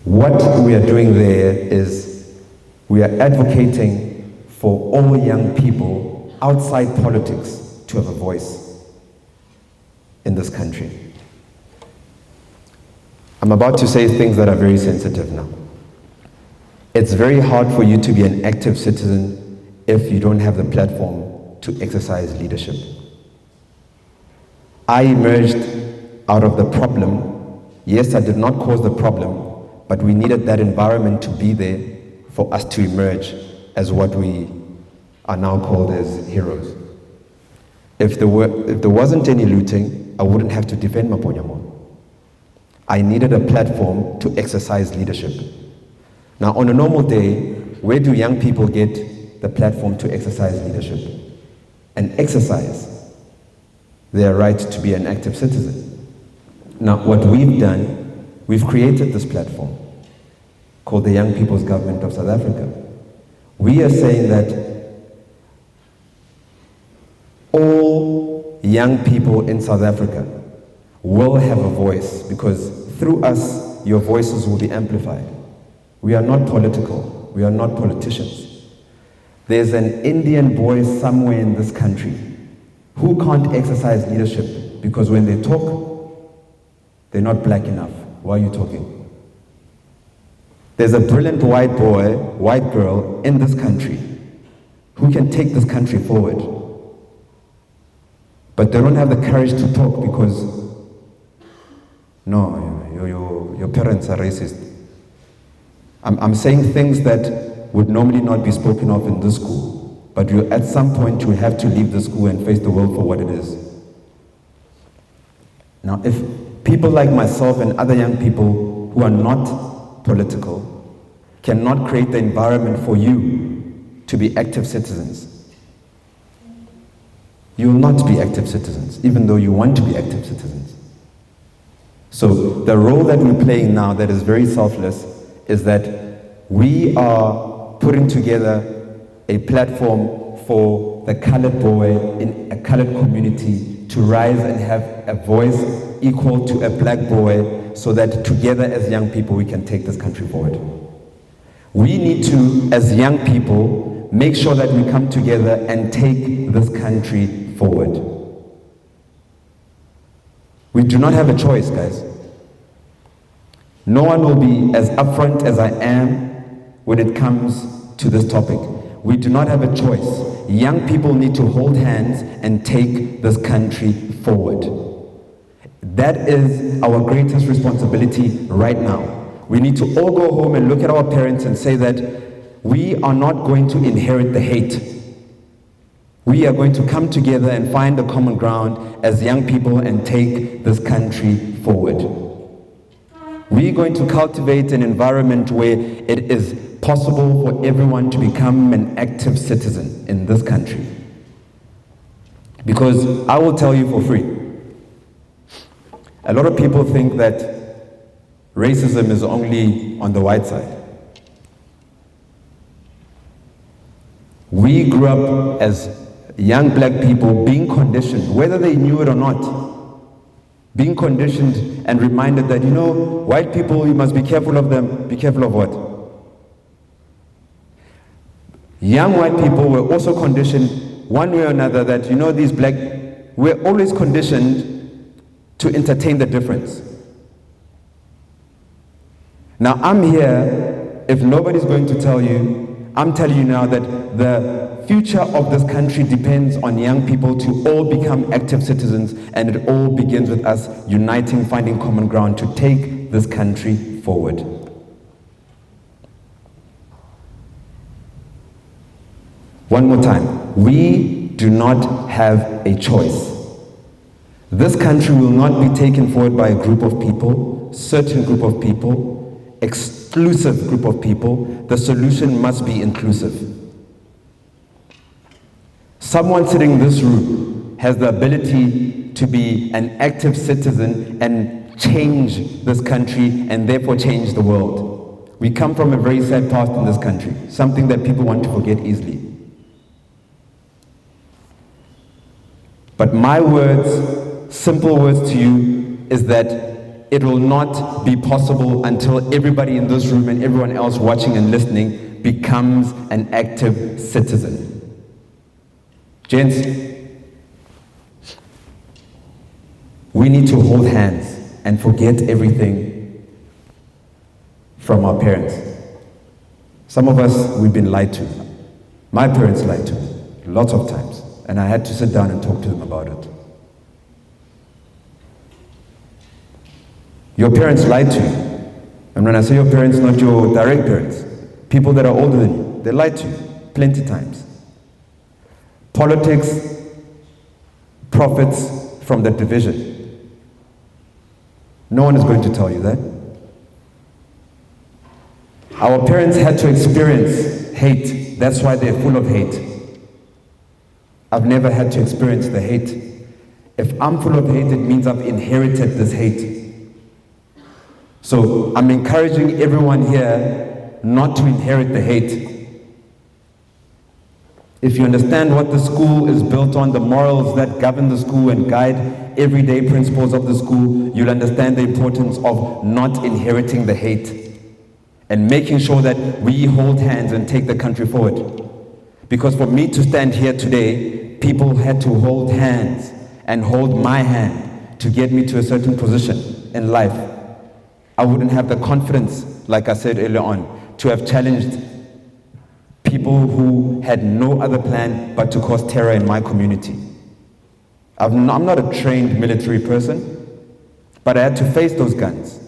What we are doing there is we are advocating for all young people outside politics to have a voice in this country. I'm about to say things that are very sensitive now. It's very hard for you to be an active citizen if you don't have the platform to exercise leadership. I emerged out of the problem. Yes, I did not cause the problem, but we needed that environment to be there for us to emerge as what we are now called as heroes. If there wasn't any looting, I wouldn't have to defend Maponyamo. I needed a platform to exercise leadership. Now, on a normal day, where do young people get the platform to exercise leadership and exercise their right to be an active citizen? Now, what we've done, we've created this platform called the Young People's Government of South Africa. We are saying that all young people in South Africa will have a voice, because through us, your voices will be amplified. We are not political. We are not politicians. There's an Indian boy somewhere in this country who can't exercise leadership because when they talk, they're not black enough. Why are you talking? There's a brilliant white boy, white girl in this country who can take this country forward. But they don't have the courage to talk because, no, your parents are racist. I'm saying things that would normally not be spoken of in this school, but at some point you have to leave the school and face the world for what it is. Now, if people like myself and other young people who are not political cannot create the environment for you to be active citizens, you will not be active citizens, even though you want to be active citizens. So the role that we're playing now that is very selfless is that we are putting together a platform for the colored boy in a colored community to rise and have a voice equal to a black boy, so that together as young people we can take this country forward. We need to, as young people, make sure that we come together and take this country forward. We do not have a choice, guys. No one will be as upfront as I am when it comes to this topic. We do not have a choice. Young people need to hold hands and take this country forward. That is our greatest responsibility right now. We need to all go home and look at our parents and say that we are not going to inherit the hate. We are going to come together and find a common ground as young people and take this country forward. We're going to cultivate an environment where it is possible for everyone to become an active citizen in this country. Because I will tell you for free, a lot of people think that racism is only on the white side. We grew up as young black people being conditioned, whether they knew it or not, being conditioned and reminded that, white people, you must be careful of them. Be careful of what? Young white people were also conditioned one way or another that, these black, we're always conditioned to entertain the difference. Now I'm here, if nobody's going to tell you, I'm telling you now that the future of this country depends on young people to all become active citizens, and it all begins with us uniting, finding common ground to take this country forward. One more time, we do not have a choice. This country will not be taken forward by a group of people, certain group of people, exclusive group of people. The solution must be inclusive. Someone sitting in this room has the ability to be an active citizen and change this country and therefore change the world. We come from a very sad past in this country, something that people want to forget easily. But my words, simple words to you, is that it will not be possible until everybody in this room and everyone else watching and listening becomes an active citizen. Gents, we need to hold hands and forget everything from our parents. Some of us, we've been lied to. My parents lied to me lots of times, and I had to sit down and talk to them about it. Your parents lied to you. And when I say your parents, not your direct parents, people that are older than you, they lied to you plenty times. Politics profits from that division. No one is going to tell you that. Our parents had to experience hate. That's why they're full of hate. I've never had to experience the hate. If I'm full of hate, it means I've inherited this hate. So I'm encouraging everyone here not to inherit the hate. If you understand what the school is built on, the morals that govern the school and guide everyday principles of the school, you'll understand the importance of not inheriting the hate and making sure that we hold hands and take the country forward. Because for me to stand here today, people had to hold hands and hold my hand to get me to a certain position in life. I wouldn't have the confidence, like I said earlier on, to have challenged people who had no other plan but to cause terror in my community. I'm not a trained military person, but I had to face those guns.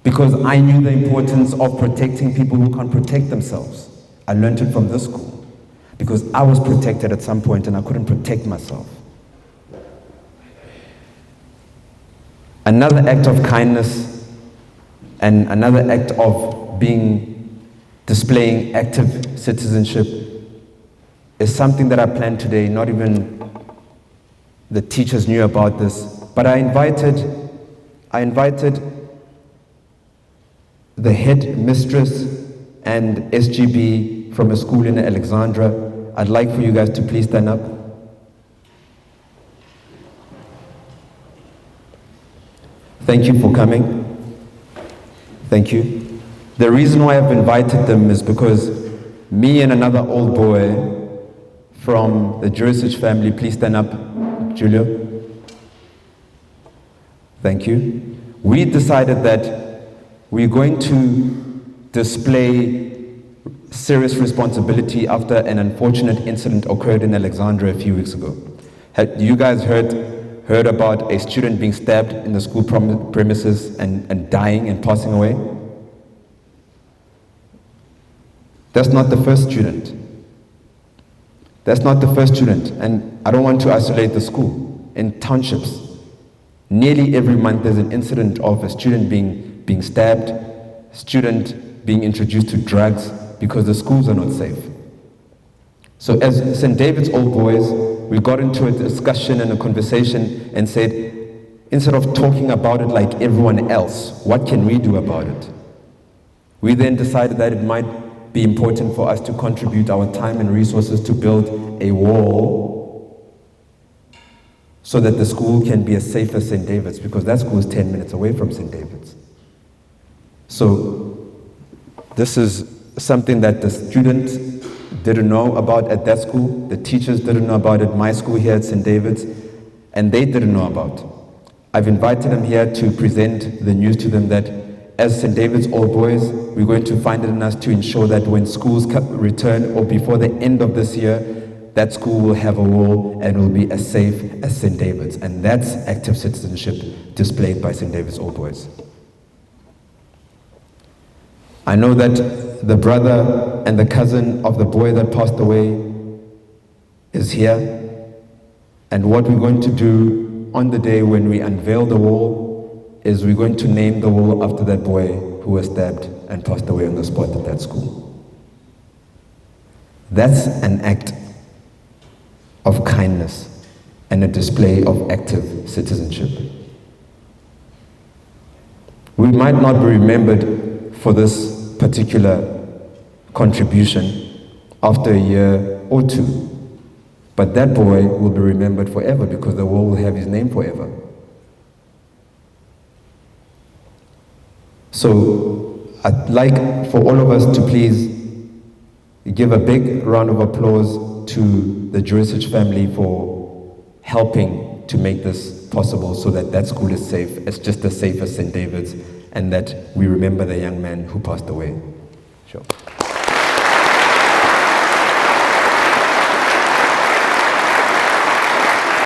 Because I knew the importance of protecting people who can't protect themselves. I learned it from this school. Because I was protected at some point and I couldn't protect myself. Another act of kindness and another act of displaying active citizenship is something that I planned today. Not even the teachers knew about this, but I invited the head mistress and SGB from a school in Alexandra. I'd like for you guys to please stand up. Thank you for coming. Thank you. The reason why I've invited them is because me and another old boy from the Jurisic family, please stand up, Julio. Thank you. We decided that we're going to display serious responsibility after an unfortunate incident occurred in Alexandra a few weeks ago. Had you guys heard about a student being stabbed in the school premises and dying and passing away? That's not the first student. That's not the first student. And I don't want to isolate the school. In townships, nearly every month there's an incident of a student being stabbed, student being introduced to drugs because the schools are not safe. So as St. David's Old Boys, we got into a discussion and a conversation and said, instead of talking about it like everyone else, what can we do about it? We then decided that it might be important for us to contribute our time and resources to build a wall so that the school can be as safe as St. David's, because that school is 10 minutes away from St. David's. So this is something that the students didn't know about at that school, the teachers didn't know about at my school here at St. David's, and they didn't know about. I've invited them here to present the news to them that as St. David's Old Boys, we're going to find it in us to ensure that when schools return or before the end of this year, that school will have a wall and will be as safe as St. David's. And that's active citizenship displayed by St. David's Old Boys. I know that the brother and the cousin of the boy that passed away is here. And what we're going to do on the day when we unveil the wall is we're going to name the wall after that boy who was stabbed and passed away on the spot at that school. That's an act of kindness and a display of active citizenship. We might not be remembered for this particular contribution after a year or two, but that boy will be remembered forever because the wall will have his name forever. So I'd like for all of us to please give a big round of applause to the Jurisic family for helping to make this possible so that that school is safe. It's just as safe as St. David's, and that we remember the young man who passed away. Sure.